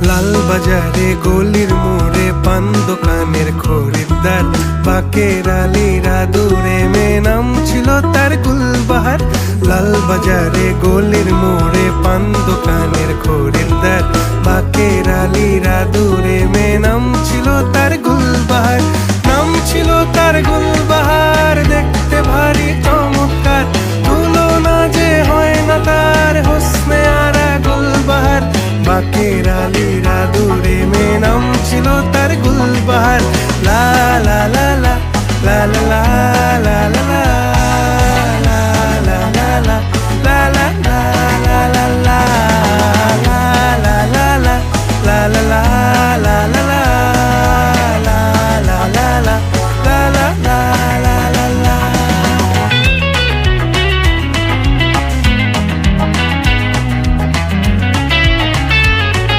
লাল বাজারে গলির মোড়ে পান দোকানের খরিদ্দার, বাকের আলীরা দূরে মেয়ে নাম ছিল তার গুলবাহার। লাল বাজারে গলির মোড়ে পান দোকানের খরিদ্দার, বাকের আলীরা দূরে মেয়ে নাম ছিল তার গুলবাহার। নাম ছিল তার গুলবাহার, দেখতে ভারী চমৎকার, তুলনা যে হয় না তার হোসনে আরা গুলবাহার। বাকের আলীরা দূরে মেয়ে নাম ছিল তার গুলবাহার।